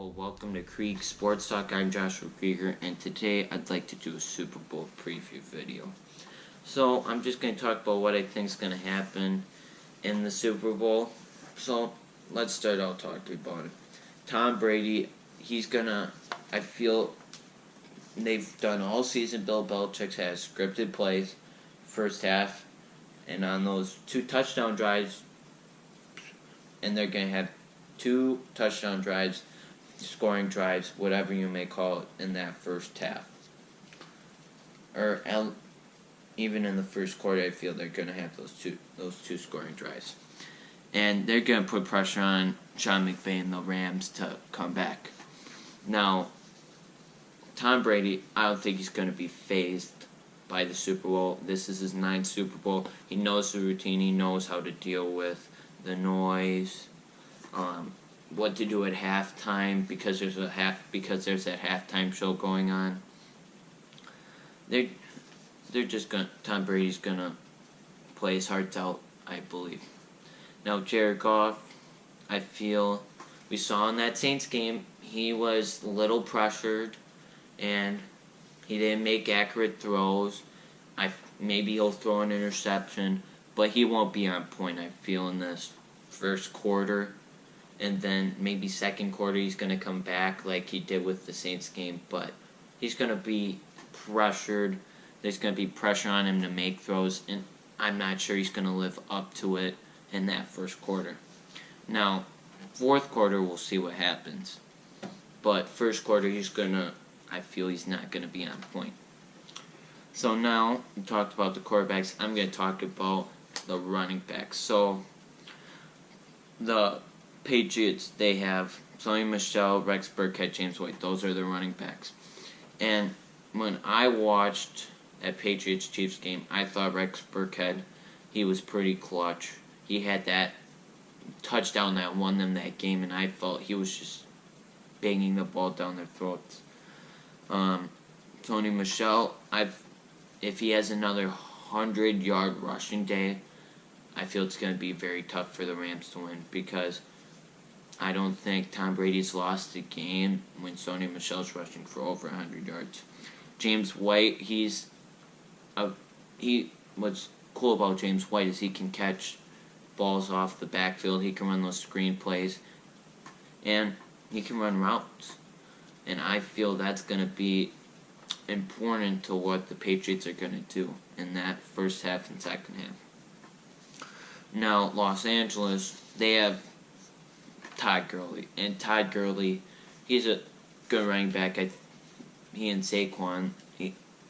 Hello, welcome to Krieg Sports Talk. I'm Joshua Krieger, and today I'd like to do a Super Bowl preview video. So, I'm just going to talk about what I think is going to happen in the Super Bowl. So, let's start out talking about it. Tom Brady, I feel they've done all season. Bill Belichick has scripted plays, first half, and on those 2 touchdown drives, and they're going to have 2 touchdown drives, scoring drives, whatever you may call it, in that first half. Or even in the first quarter, I feel they're going to have those two scoring drives. And they're going to put pressure on Sean McVay and the Rams to come back. Now, Tom Brady, I don't think he's going to be fazed by the Super Bowl. This is his 9th Super Bowl. He knows the routine. He knows how to deal with the noise, what to do at halftime because there's that halftime show going on. Tom Brady's gonna play his heart out, I believe. Now Jared Goff, I feel we saw in that Saints game he was a little pressured and he didn't make accurate throws. Maybe he'll throw an interception, but he won't be on point, I feel, in this first quarter. And then maybe second quarter he's going to come back like he did with the Saints game. But he's going to be pressured. There's going to be pressure on him to make throws. And I'm not sure he's going to live up to it in that first quarter. Now, fourth quarter we'll see what happens. But first quarter I feel he's not going to be on point. So now, we talked about the quarterbacks. I'm going to talk about the running backs. So, the Patriots, they have Sony Michel, Rex Burkhead, James White. Those are the running backs. And when I watched that Patriots-Chiefs game, I thought Rex Burkhead, he was pretty clutch. He had that touchdown that won them that game, and I felt he was just banging the ball down their throats. Sony Michel, if he has another 100-yard rushing day, I feel it's going to be very tough for the Rams to win because I don't think Tom Brady's lost a game when Sony Michel's rushing for over 100 yards. James White, what's cool about James White is he can catch balls off the backfield, he can run those screen plays, and he can run routes. And I feel that's going to be important to what the Patriots are going to do in that first half and second half. Now, Los Angeles, they have Todd Gurley. And Todd Gurley, he's a good running back. He and Saquon,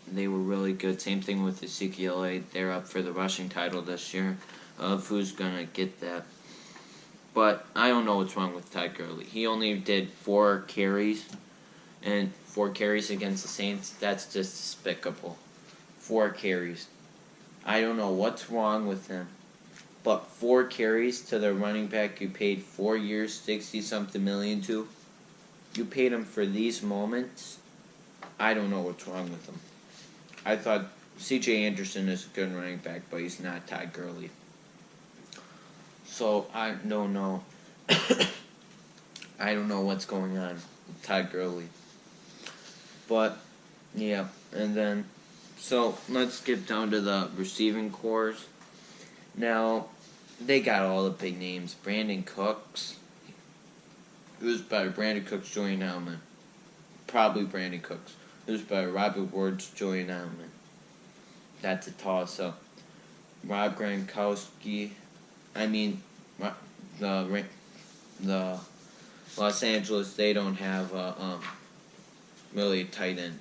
they were really good. Same thing with Ezekiel. They're up for the rushing title this year of who's going to get that. But I don't know what's wrong with Todd Gurley. He only did 4 carries. And 4 carries against the Saints, that's just despicable. 4 carries. I don't know what's wrong with him. But 4 carries to the running back you paid 4 years, 60-something million to. You paid him for these moments. I don't know what's wrong with him. I thought C.J. Anderson is a good running back, but he's not Todd Gurley. So, I don't know. I don't know what's going on with Todd Gurley. But, yeah. And then, so, let's get down to the receiving corps. Now, they got all the big names. Brandon Cooks. Who's better? Brandon Cooks, Julian Edelman. Probably Brandon Cooks. Who's better? Robert Woods, Julian Edelman. That's a toss-up. Rob Gronkowski. The Los Angeles, they don't have really a tight end.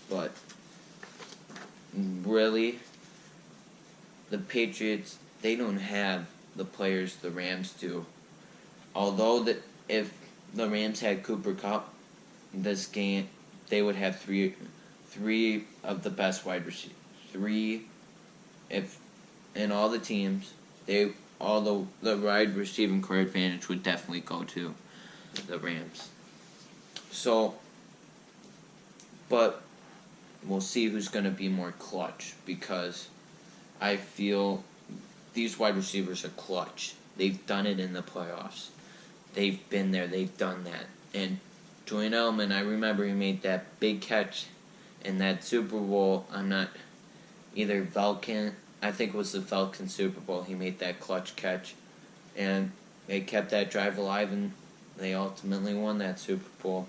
But, really, the Patriots, they don't have the players the Rams do. Although if the Rams had Cooper Kupp, this game, they would have three of the best wide receivers. 3, if in all the teams, the wide receiving core advantage would definitely go to the Rams. So, but we'll see who's going to be more clutch because I feel these wide receivers are clutch. They've done it in the playoffs. They've been there. They've done that. And Julian Edelman, I remember he made that big catch in that Super Bowl. I'm not either Falcon. I think it was the Falcon Super Bowl. He made that clutch catch, and they kept that drive alive, and they ultimately won that Super Bowl.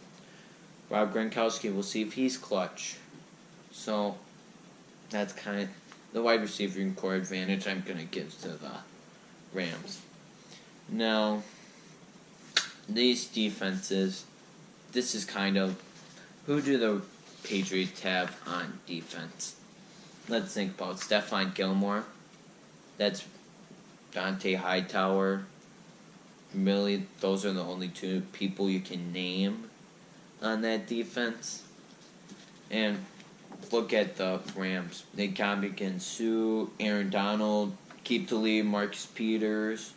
Rob Gronkowski, we'll see if he's clutch. So that's kind of the wide receiver and core advantage I'm going to give to the Rams. Now, these defenses, this is kind of, who do the Patriots have on defense? Let's think about Stephon Gilmore. That's Dante Hightower. Really, those are the only two people you can name on that defense. And look at the Rams. They got against Sue, Aaron Donald, Keep the Lead, Marcus Peters.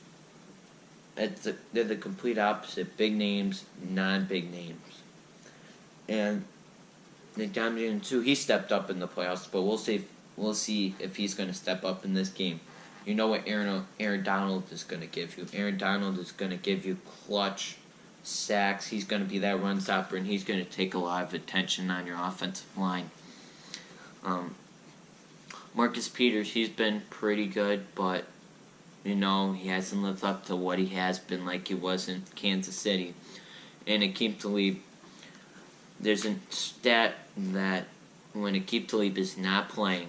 They're the complete opposite. Big names, non-big names. And they got against Sue. He stepped up in the playoffs, but we'll see if he's going to step up in this game. You know what Aaron Donald is going to give you. Aaron Donald is going to give you clutch sacks. He's going to be that run stopper, and he's going to take a lot of attention on your offensive line. Marcus Peters, he's been pretty good, but he hasn't lived up to what he has been like he was in Kansas City. And Aqib Talib, there's a stat that when Aqib Talib is not playing,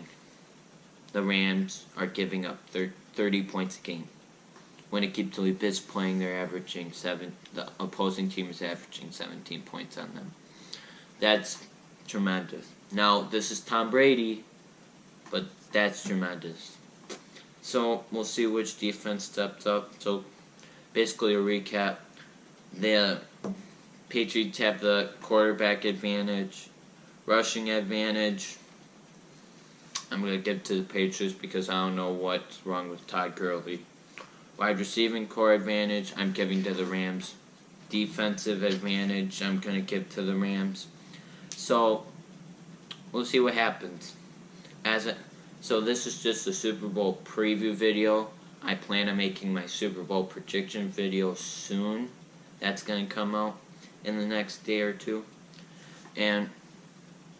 the Rams are giving up 30 points a game. When Aqib Talib is playing, they're averaging the opposing team is averaging 17 points on them. That's tremendous. Now, this is Tom Brady, but that's tremendous. So, we'll see which defense steps up. So, basically a recap. The Patriots have the quarterback advantage, rushing advantage. I'm going to give it to the Patriots because I don't know what's wrong with Todd Gurley. Wide receiving core advantage, I'm giving to the Rams. Defensive advantage, I'm going to give to the Rams. So, we'll see what happens. So this is just a Super Bowl preview video. I plan on making my Super Bowl prediction video soon. That's going to come out in the next day or two. And,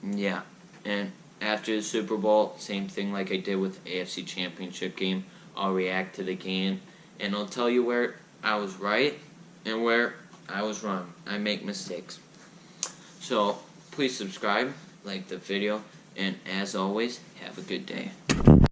yeah. And after the Super Bowl, same thing like I did with the AFC Championship game. I'll react to the game, and I'll tell you where I was right and where I was wrong. I make mistakes. So, please subscribe, like the video, and as always, have a good day.